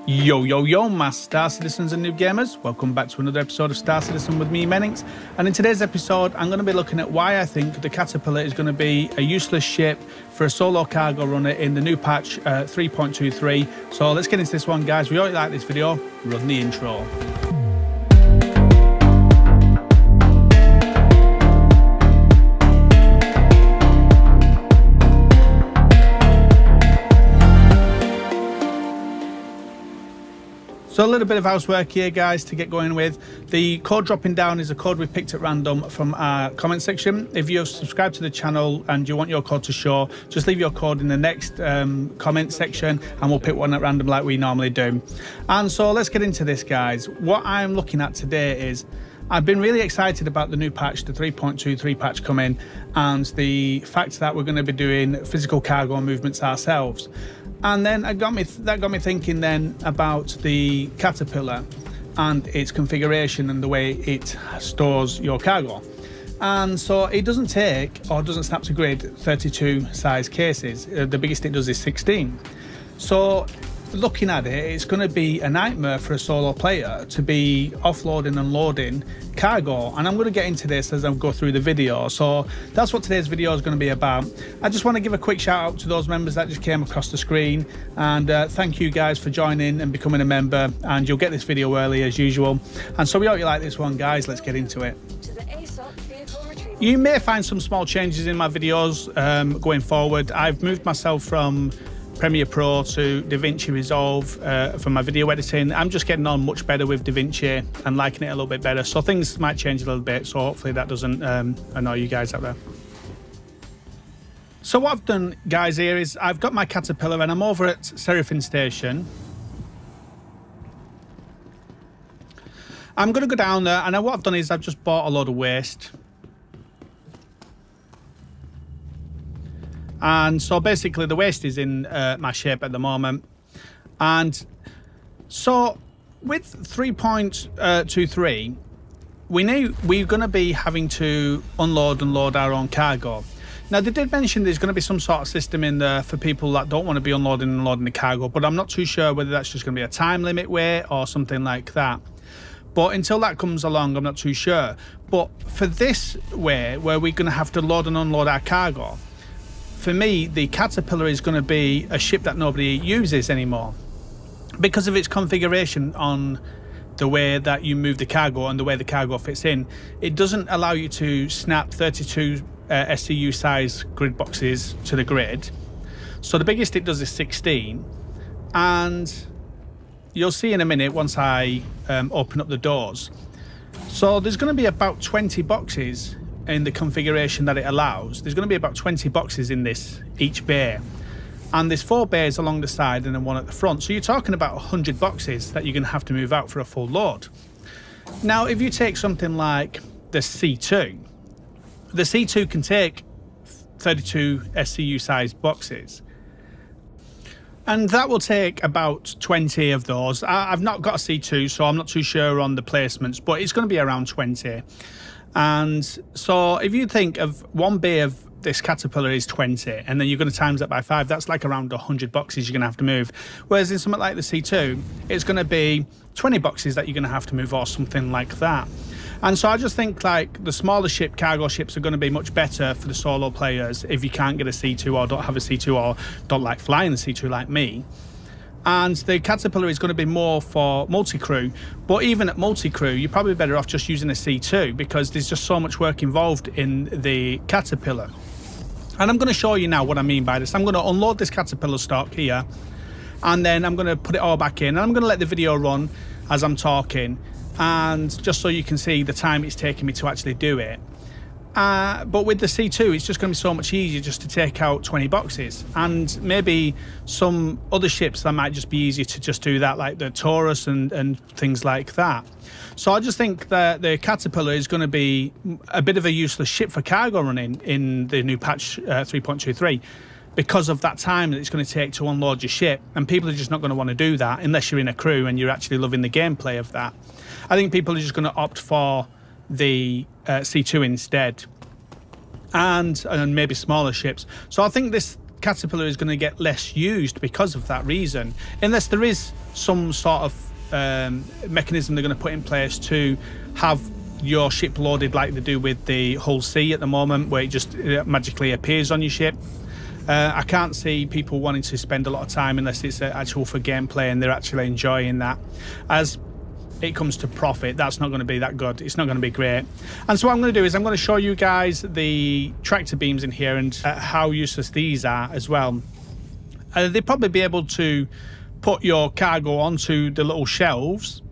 Yo, yo, yo, my Star Citizens and Noob Gamers. Welcome back to another episode of Star Citizen with me, Menix. And in today's episode, I'm going to be looking at why I think the Caterpillar is going to be a useless ship for a solo cargo runner in the new patch 3.23. So let's get into this one, guys. We hope you like this video. Run the intro. So a little bit of housework here, guys, to get going with. The code dropping down is a code we picked at random from our comment section. If you're subscribed to the channel and you want your code to show, just leave your code in the next comment section and we'll pick one at random like we normally do. And so let's get into this, guys. What I'm looking at today is I've been really excited about the new patch, the 3.23 patch coming, and the fact that we're going to be doing physical cargo movements ourselves. And then that got me thinking then about the Caterpillar and its configuration and the way it stores your cargo. And so it doesn't take, or doesn't snap to grid, 32 size cases. The biggest it does is 16. So looking at it, it's going to be a nightmare for a solo player to be offloading and loading cargo, and I'm going to get into this as I go through the video. So that's what today's video is going to be about. I just want to give a quick shout out to those members that just came across the screen, and thank you guys for joining and becoming a member, and you'll get this video early as usual. And so we hope you like this one, guys. Let's get into it. You may find some small changes in my videos going forward. I've moved myself from Premiere Pro to DaVinci Resolve for my video editing. I'm just getting on much better with DaVinci and liking it a little bit better, so things might change a little bit, so hopefully that doesn't annoy you guys out there. So what I've done, guys, here is I've got my Caterpillar and I'm over at Seraphim Station. I'm going to go down there, and what I've done is I've just bought a load of waste. And so basically the waste is in my shape at the moment. And so with 3.23, we knew we were going to be having to unload and load our own cargo. Now, they did mention there's going to be some sort of system in there for people that don't want to be unloading and loading the cargo, but I'm not too sure whether that's just going to be a time limit way or something like that. But until that comes along, I'm not too sure. But for this way, where we're going to have to load and unload our cargo, for me, the Caterpillar is going to be a ship that nobody uses anymore because of its configuration on the way that you move the cargo and the way the cargo fits in. It doesn't allow you to snap 32 SCU size grid boxes to the grid. So the biggest it does is 16, and you'll see in a minute once I open up the doors. So there's going to be about 20 boxes in the configuration that it allows. There's going to be about 20 boxes in this each bay, and there's 4 bays along the side and then 1 at the front, so you're talking about 100 boxes that you're going to have to move out for a full load. Now if you take something like the C2, the C2 can take 32 SCU sized boxes, and that will take about 20 of those. I've not got a C2, so I'm not too sure on the placements, but it's going to be around 20. And so if you think of 1 bay of this Caterpillar is 20, and then you're going to times that by 5, that's like around 100 boxes you're going to have to move. Whereas in something like the C2, it's going to be 20 boxes that you're going to have to move, or something like that. And so I just think like the smaller ship, cargo ships, are going to be much better for the solo players if you can't get a C2 or don't have a C2 or don't like flying the C2 like me. And the Caterpillar is going to be more for multi-crew, but even at multi-crew, you're probably better off just using a C2 because there's just so much work involved in the Caterpillar. And I'm going to show you now what I mean by this. I'm going to unload this Caterpillar stock here, and then I'm going to put it all back in, and I'm going to let the video run as I'm talking, and just so you can see the time it's taking me to actually do it. But with the C2, it's just going to be so much easier just to take out 20 boxes. And maybe some other ships that might just be easier to just do that, like the Taurus and things like that. So I just think that the Caterpillar is going to be a bit of a useless ship for cargo running in the new patch 3.23 because of that time that it's going to take to unload your ship. And people are just not going to want to do that unless you're in a crew and you're actually loving the gameplay of that. I think people are just going to opt for the C2 instead, and maybe smaller ships. So I think this Caterpillar is going to get less used because of that reason, unless there is some sort of mechanism they're going to put in place to have your ship loaded like they do with the Hull C at the moment, where it just magically appears on your ship. I can't see people wanting to spend a lot of time unless it's actual for gameplay and they're actually enjoying that. As it comes to profit, that's not going to be that good. It's not going to be great. And so what I'm going to do is I'm going to show you guys the tractor beams in here and how useless these are as well. They'll probably be able to put your cargo onto the little shelves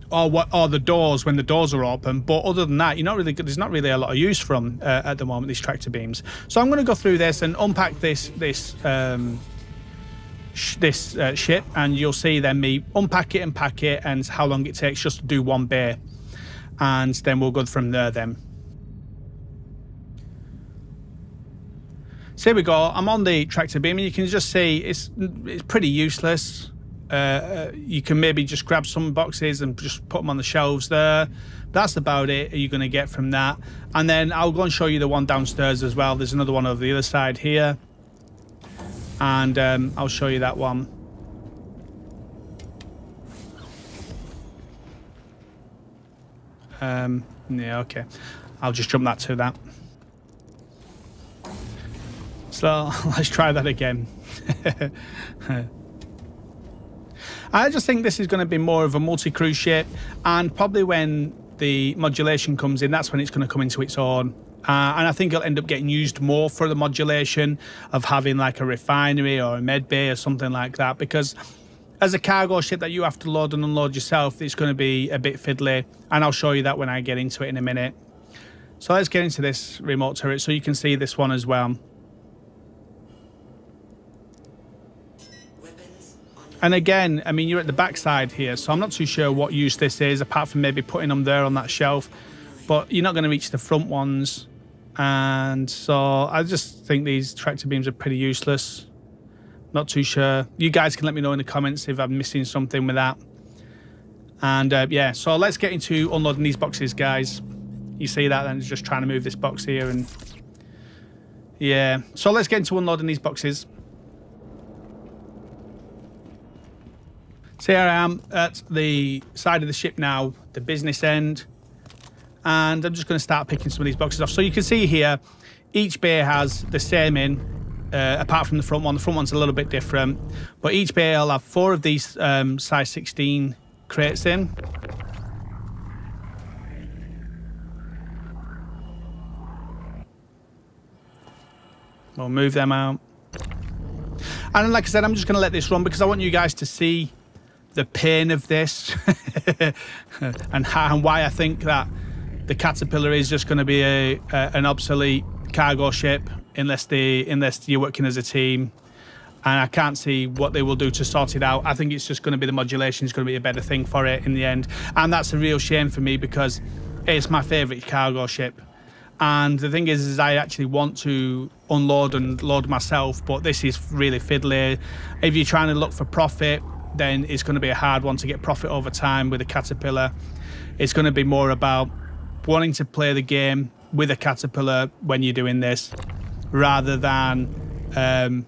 or the doors when the doors are open, but other than that, there's not really a lot of use for them at the moment, these tractor beams. So I'm going to go through this and unpack this ship, and you'll see then me unpack it and pack it and how long it takes just to do one bay, and then we'll go from there then. So here we go. I'm on the tractor beam and you can just see it's pretty useless. You can maybe just grab some boxes and just put them on the shelves there. That's about it you're going to get from that. And then I'll go and show you the one downstairs as well. There's another one over the other side here, and I'll show you that one. Yeah, okay, I'll just jump that to that. So let's try that again. I just think this is going to be more of a multi-crew ship, and probably when the modulation comes in, that's when it's going to come into its own. And I think it'll end up getting used more for the modulation of having like a refinery or a med bay or something like that, because as a cargo ship that you have to load and unload yourself, it's going to be a bit fiddly, and I'll show you that when I get into it in a minute. So let's get into this remote turret so you can see this one as well. And again, I mean, you're at the backside here, so I'm not too sure what use this is, apart from maybe putting them there on that shelf. But you're not going to reach the front ones. And so I just think these tractor beams are pretty useless. Not too sure. You guys can let me know in the comments if I'm missing something with that. And yeah, so let's get into unloading these boxes, guys. You see that? Then just trying to move this box here. And yeah, so let's get into unloading these boxes. So here I am at the side of the ship now, the business end, and I'm just going to start picking some of these boxes off. So you can see here, each bay has the same in, apart from the front one. The front one's a little bit different, but each bay will have 4 of these size 16 crates in. We'll move them out. And like I said, I'm just going to let this run because I want you guys to see the pain of this and why I think that the Caterpillar is just going to be an obsolete cargo ship unless you're working as a team, and I can't see what they will do to sort it out. I think it's just going to be the modulation is going to be a better thing for it in the end, and that's a real shame for me because it's my favourite cargo ship. And the thing is I actually want to unload and load myself, but this is really fiddly. If you're trying to look for profit, then it's going to be a hard one to get profit over time with a Caterpillar. It's going to be more about wanting to play the game with a Caterpillar when you're doing this, rather than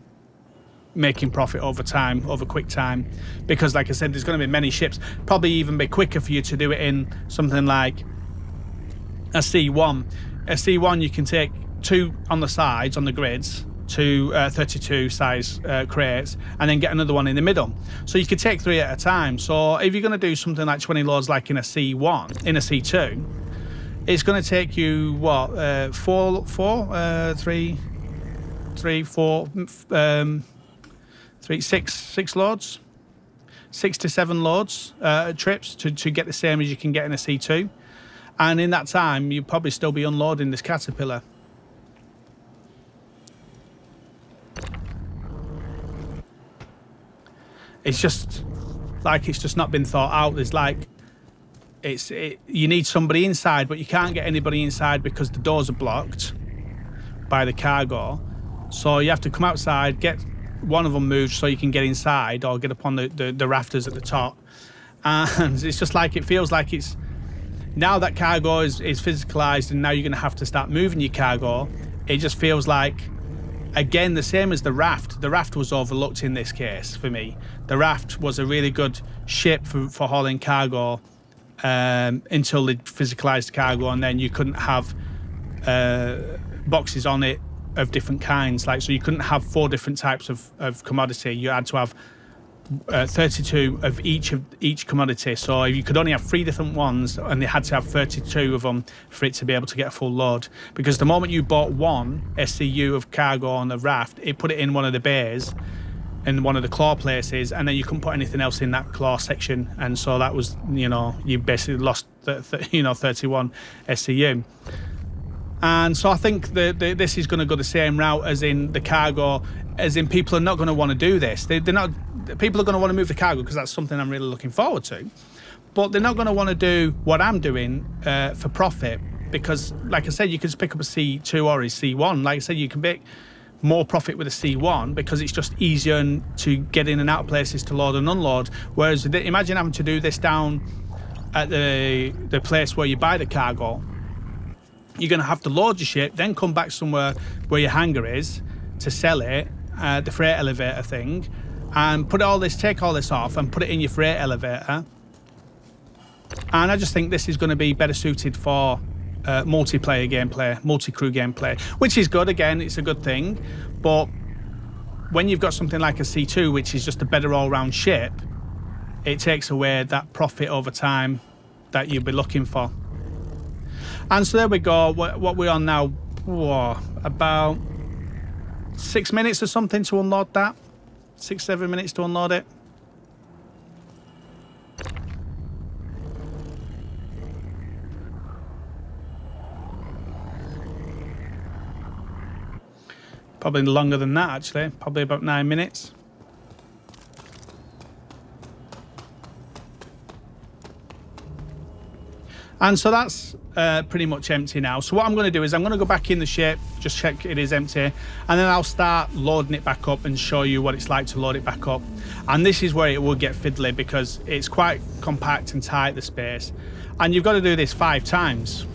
making profit over time, over quick time. Because like I said, there's going to be many ships, probably even be quicker for you to do it in something like a C1. A C1, you can take 2 on the sides, on the grids, 2 32 size crates, and then get another one in the middle. So you could take 3 at a time. So if you're going to do something like 20 loads like in a C1, in a C2, it's going to take you, what, 6 loads? 6 to 7 loads, trips to get the same as you can get in a C2. And in that time, you'll probably still be unloading this Caterpillar. It's just like it's just not been thought out. There's like you need somebody inside, but you can't get anybody inside because the doors are blocked by the cargo. So you have to come outside, get one of them moved so you can get inside or get up on the rafters at the top. And it's just like it feels like it's now that cargo is physicalized, and now you're going to have to start moving your cargo. It just feels like Again, the same as the raft. The raft was overlooked in this case for me. The raft was a really good ship for hauling cargo until they physicalized cargo, and then you couldn't have boxes on it of different kinds. Like, so you couldn't have 4 different types of commodity. You had to have 32 of each commodity. So you could only have 3 different ones, and they had to have 32 of them for it to be able to get a full load. Because the moment you bought 1 SCU of cargo on the raft, it put it in one of the bays, in one of the claw places, and then you couldn't put anything else in that claw section. And so that was, you know, you basically lost 31 SCU. And so I think this is going to go the same route as in the cargo, as in people are not going to want to do this. They're not. People are going to want to move the cargo because that's something I'm really looking forward to. But they're not going to want to do what I'm doing for profit, because, like I said, you can just pick up a C2 or a C1. Like I said, you can make more profit with a C1 because it's just easier to get in and out of places to load and unload. Whereas imagine having to do this down at the place where you buy the cargo. You're going to have to load your ship, then come back somewhere where your hangar is to sell it, the freight elevator thing, and take all this off and put it in your freight elevator. And I just think this is going to be better suited for multiplayer gameplay, multi-crew gameplay, which is good. Again, it's a good thing. But when you've got something like a C2, which is just a better all-round ship, it takes away that profit over time that you'd be looking for. And so there we go. What we're on now, about 6 minutes or something to unload that. 6-7 minutes to unload it. Probably longer than that, actually. Probably about 9 minutes. And so that's pretty much empty now. So what I'm going to do is I'm going to go back in the ship, just check it is empty, and then I'll start loading it back up and show you what it's like to load it back up. And this is where it will get fiddly because it's quite compact and tight, the space. And you've got to do this 5 times.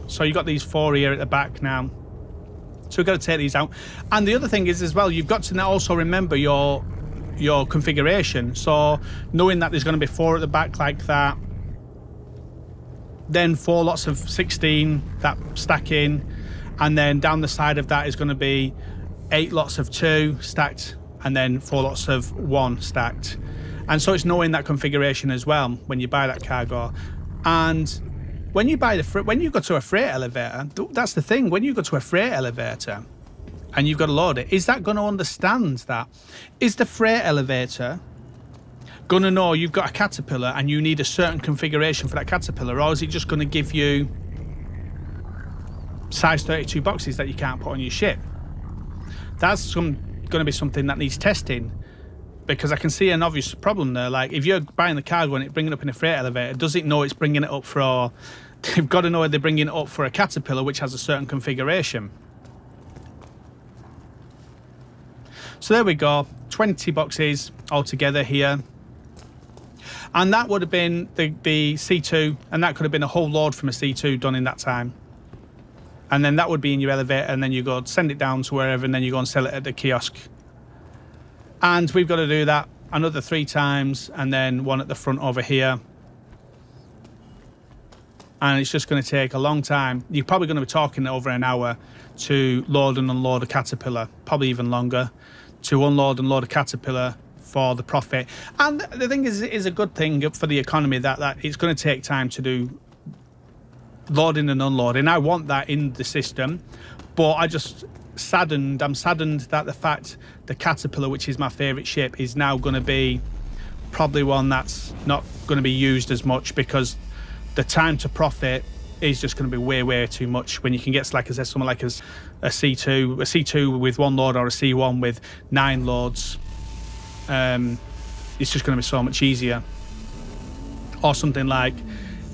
So you've got these 4 here at the back now. So we've got to take these out. And the other thing is as well, you've got to now also remember your configuration. So knowing that there's going to be 4 at the back like that, then 4 lots of 16 that stack in, and then down the side of that is going to be 8 lots of 2 stacked, and then 4 lots of 1 stacked. And so it's knowing that configuration as well when you buy that cargo. And when you buy when you go to a freight elevator, that's the thing. When you go to a freight elevator and you've got to load it, is that going to understand that? Is the freight elevator going to know you've got a Caterpillar and you need a certain configuration for that Caterpillar, or is it just going to give you size 32 boxes that you can't put on your ship? That's going to be something that needs testing, because I can see an obvious problem there. Like, if you're buying the cargo and it's bringing it up in a freight elevator, does it know it's bringing it up for... They've got to know they're bringing it up for a Caterpillar which has a certain configuration. So there we go, 20 boxes altogether here. And that would have been the C2, and that could have been a whole load from a C2 done in that time. And then that would be in your elevator, and then you go send it down to wherever, and then you go and sell it at the kiosk. And we've got to do that another 3 times, and then 1 at the front over here. And it's just going to take a long time. You're probably going to be talking over an hour to load and unload a Caterpillar, probably even longer, to unload and load a Caterpillar for the profit. And the thing is, it is a good thing for the economy that it's going to take time to do loading and unloading. I want that in the system, but I'm saddened that the fact the Caterpillar, which is my favourite ship, is now going to be probably one that's not going to be used as much, because the time to profit is just going to be way too much when you can get, like I said, something like a C2 with 1 load, or a C1 with 9 loads. It's just going to be so much easier. Or something like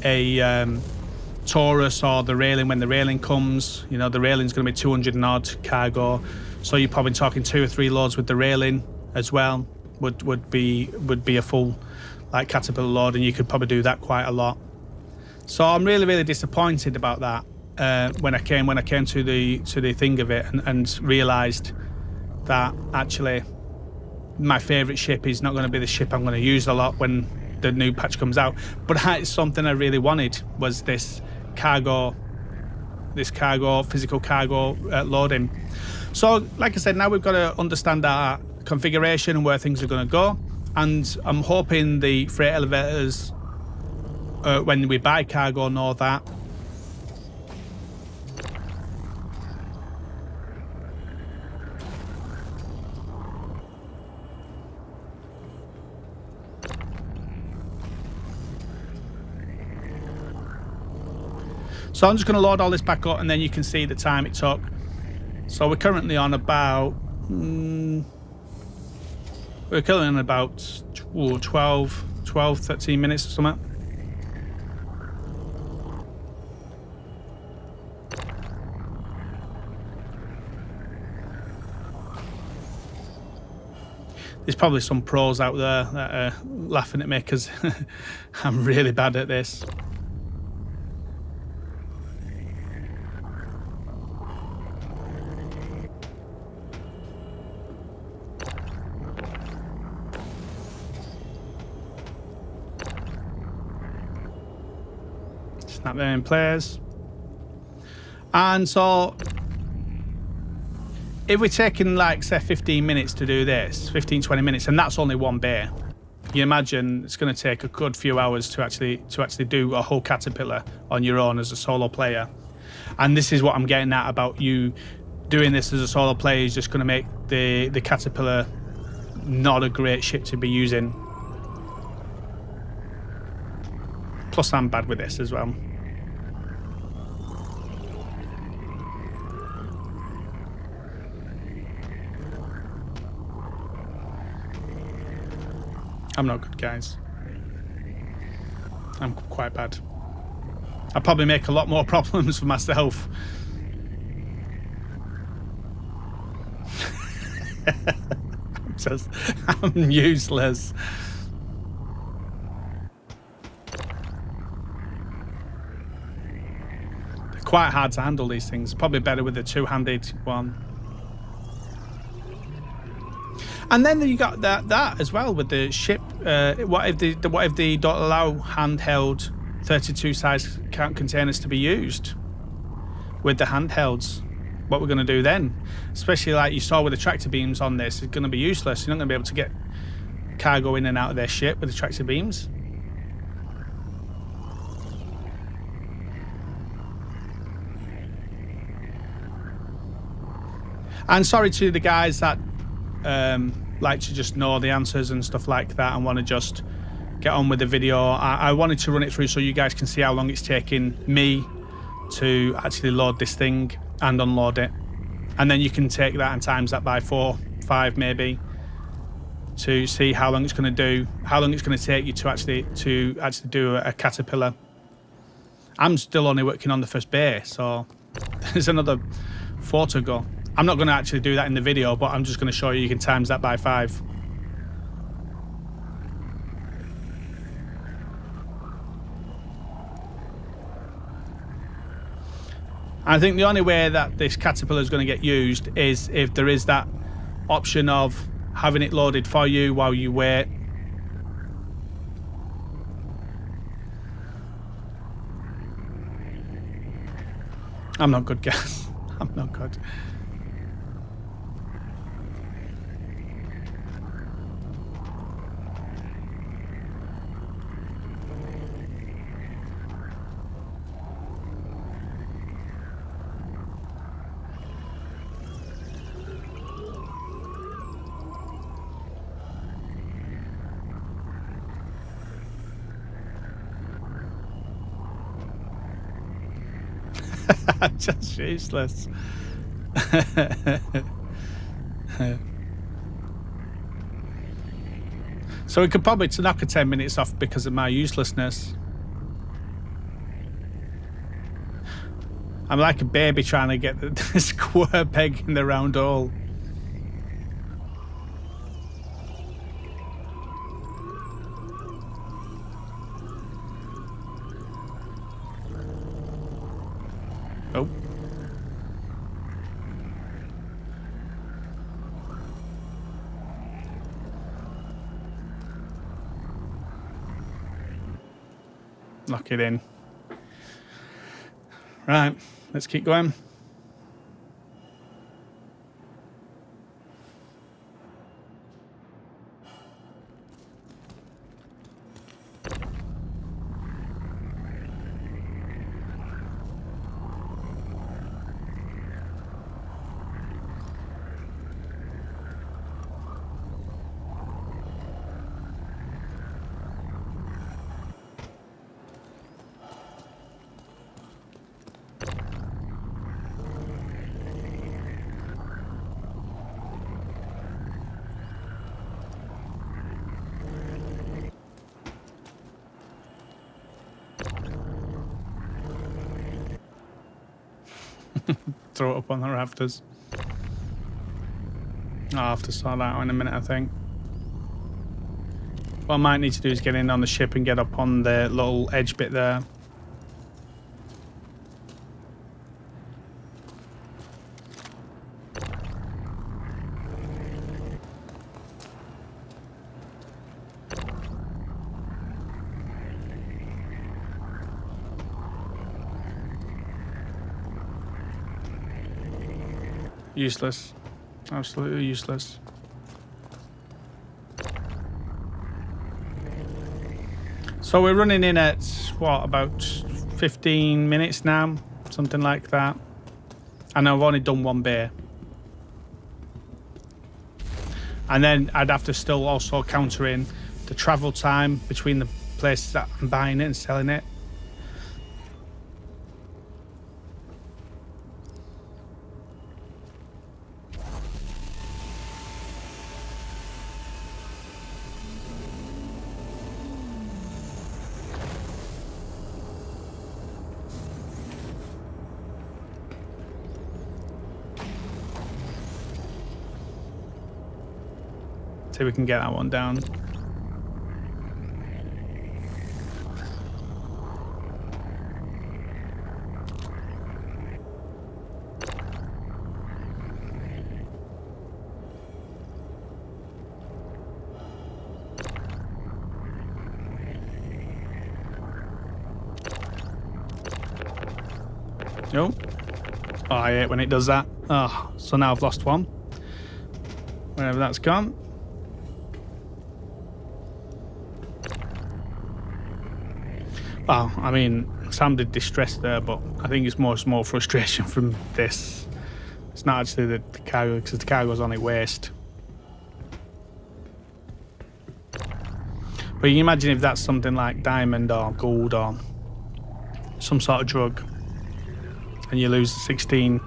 a Taurus, or the railing. When the railing comes, you know, the railing's going to be 200 and odd cargo, so you're probably talking 2 or 3 loads with the railing as well. Would be a full like Caterpillar load, and you could probably do that quite a lot. So I'm really disappointed about that when I came to the thing of it, and realised that actually my favourite ship is not going to be the ship I'm going to use a lot when the new patch comes out. But it's something I really wanted, was this physical cargo loading. So, like I said, now we've got to understand our configuration and where things are going to go. And I'm hoping the freight elevators, when we buy cargo, know that. So I'm just going to load all this back up, and then you can see the time it took. So we're currently on about 12, 13 minutes or something. There's probably some pros out there that are laughing at me because I'm really bad at this. Snap them in place. And so if we're taking, like, say 15 minutes to do this, 15-20 minutes, and that's only one bay, you imagine it's going to take a good few hours to actually do a whole caterpillar on your own as a solo player. And this is what I'm getting at about you doing this as a solo player, is just going to make the caterpillar not a great ship to be using. Plus I'm bad with this as well. I'm not good, guys. I'm quite bad. I probably make a lot more problems for myself. I'm useless. They're quite hard to handle, these things. Probably better with the two-handed one. And then you got that as well with the ship. What if they don't allow handheld 32 size containers to be used with the handhelds? What we're going to do then? Especially like you saw with the tractor beams on this, it's going to be useless. You're not going to be able to get cargo in and out of their ship with the tractor beams. And sorry to the guys that like to just know the answers and stuff like that and want to just get on with the video. I wanted to run it through so you guys can see how long it's taking me to actually load this thing and unload it, and then you can take that and times that by 4, 5 maybe, to see how long it's going to take you to actually do a caterpillar. I'm still only working on the first bay, so there's another 4 to go. I'm not going to actually do that in the video, but I'm just going to show you. You can times that by 5. I think the only way that this caterpillar is going to get used is if there is that option of having it loaded for you while you wait. I'm not good, guys. I'm not good. Just useless. So we could probably knock a 10 minutes off because of my uselessness. I'm like a baby trying to get the square peg in the round hole. Oh. Lock it in. Right, let's keep going. Throw it up on the rafters. I'll have to sort that out in a minute, I think. What I might need to do is get in on the ship and get up on the little edge bit there. Useless. Absolutely useless. So we're running in at, what, about 15 minutes now? Something like that. And I've only done one beer. And then I'd have to still also counter in the travel time between the places that I'm buying it and selling it. See if we can get that one down. Nope. Oh, I hate when it does that. Oh, so now I've lost one. Wherever that's gone. Well, I mean, sounded distressed there, but I think it's more small frustration from this. It's not actually the cargo, because the cargo's only waste. But you can imagine if that's something like diamond or gold or some sort of drug, and you lose 16,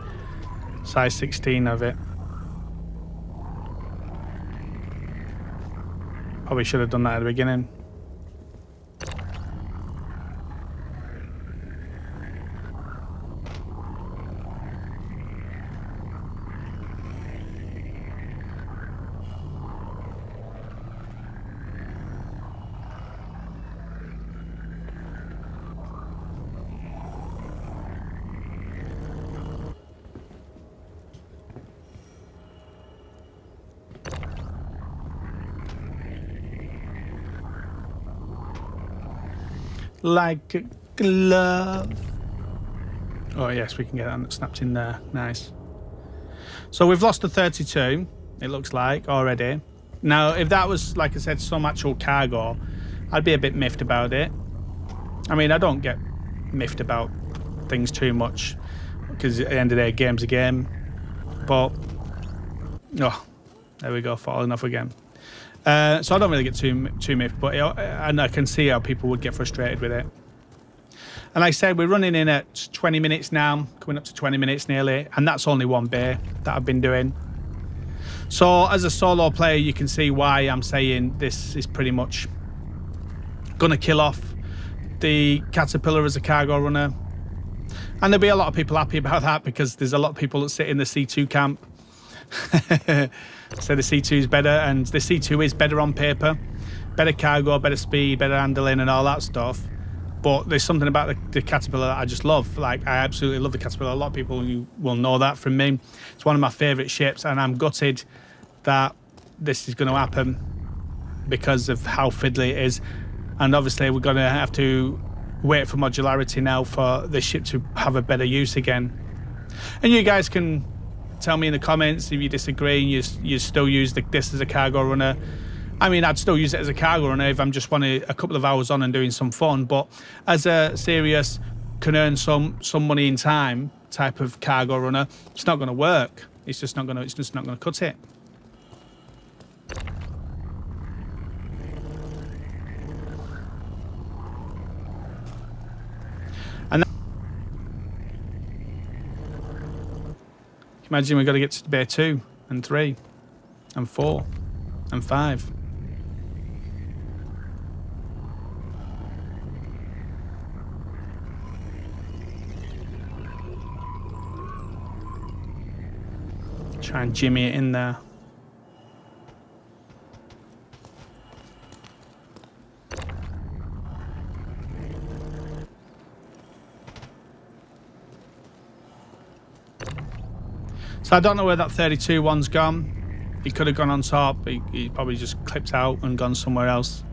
size 16 of it. Probably should have done that at the beginning. Like a glove. Oh yes, we can get that snapped in there. Nice. So we've lost the 32, it looks like, already. Now, if that was, like I said, some actual cargo, I'd be a bit miffed about it. I mean, I don't get miffed about things too much, because at the end of the day, a game's a game. But, oh, there we go, falling off again. So I don't really get too miffed, but and I can see how people would get frustrated with it. And like I said, we're running in at 20 minutes now, coming up to 20 minutes nearly, and that's only one bay that I've been doing. So as a solo player, you can see why I'm saying this is pretty much going to kill off the Caterpillar as a cargo runner. And there'll be a lot of people happy about that, because there's a lot of people that sit in the C2 camp. So the C2 is better, and the C2 is better on paper. Better cargo, better speed, better handling and all that stuff. But there's something about the Caterpillar that I just love. Like, I absolutely love the Caterpillar. A lot of people will know that from me. It's one of my favourite ships, and I'm gutted that this is going to happen because of how fiddly it is. And obviously we're going to have to wait for modularity now for the ship to have a better use again. And you guys can tell me in the comments if you disagree and you still use this as a cargo runner. I mean, I'd still use it as a cargo runner if I'm just wanting a couple of hours on and doing some fun, but as a serious can earn some money in time type of cargo runner, it's not going to work. It's just not going to cut it. And imagine we've got to get to bay 2 and 3 and 4 and 5. Try and jimmy it in there. So I don't know where that 32 one's gone. He could have gone on top. He probably just clipped out and gone somewhere else.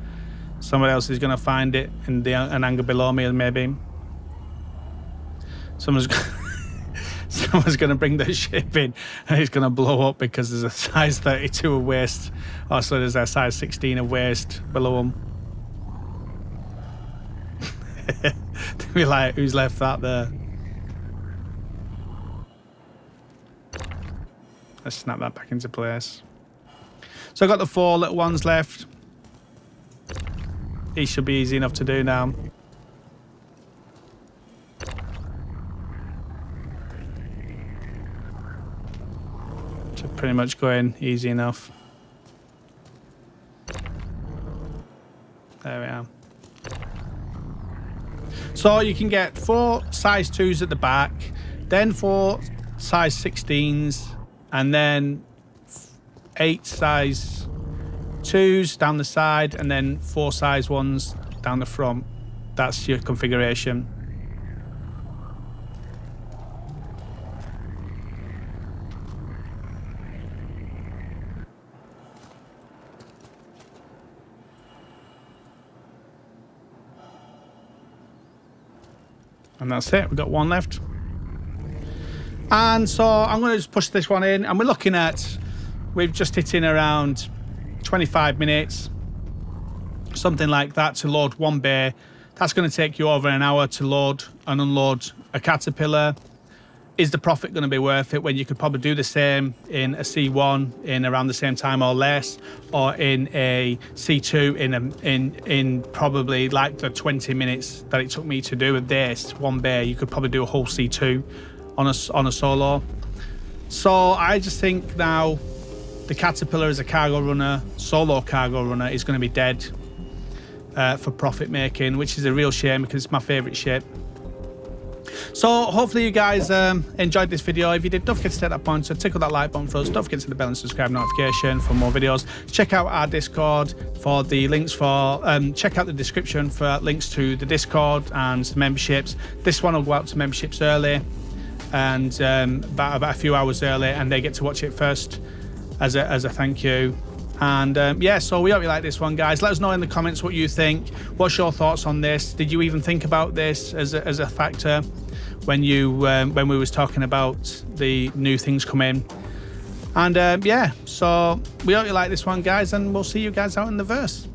Somebody else is going to find it in an angle below me, maybe. Someone's going to bring the ship in and it's going to blow up because there's a size 32 of waste. Also, there's a size 16 of waste below them. We're like, who's left that there? Let's snap that back into place. So I've got the 4 little ones left. These should be easy enough to do now. Should pretty much go in easy enough. There we are. So you can get 4 size 2s at the back, then 4 size 16s, and then 8 size 2s down the side, and then 4 size 1s down the front. That's your configuration. And that's it, we've got 1 left. And so I'm going to just push this one in, and we're looking at, we've just hit in around 25 minutes, something like that, to load 1 bay. That's going to take you over an hour to load and unload a caterpillar. Is the profit going to be worth it when you could probably do the same in a C1 in around the same time or less, or in a C2 in probably like the 20 minutes that it took me to do with this 1 bay? You could probably do a whole C2 on a solo. So I just think now the caterpillar as a cargo runner, solo cargo runner, is going to be dead for profit making, which is a real shame because it's my favorite ship. So hopefully you guys enjoyed this video. If you did, don't forget to take that point, so tickle that like button for us. Don't forget to hit the bell and subscribe notification for more videos. Check out our Discord for the links for check out the description for links to the Discord and the memberships. This one will go out to memberships early, and about a few hours early, and they get to watch it first as a thank you. And yeah, so we hope you like this one, guys. Let us know in the comments what you think. What's your thoughts on this? Did you even think about this as a factor when we was talking about the new things coming? And yeah, so we hope you like this one, guys, and we'll see you guys out in the verse.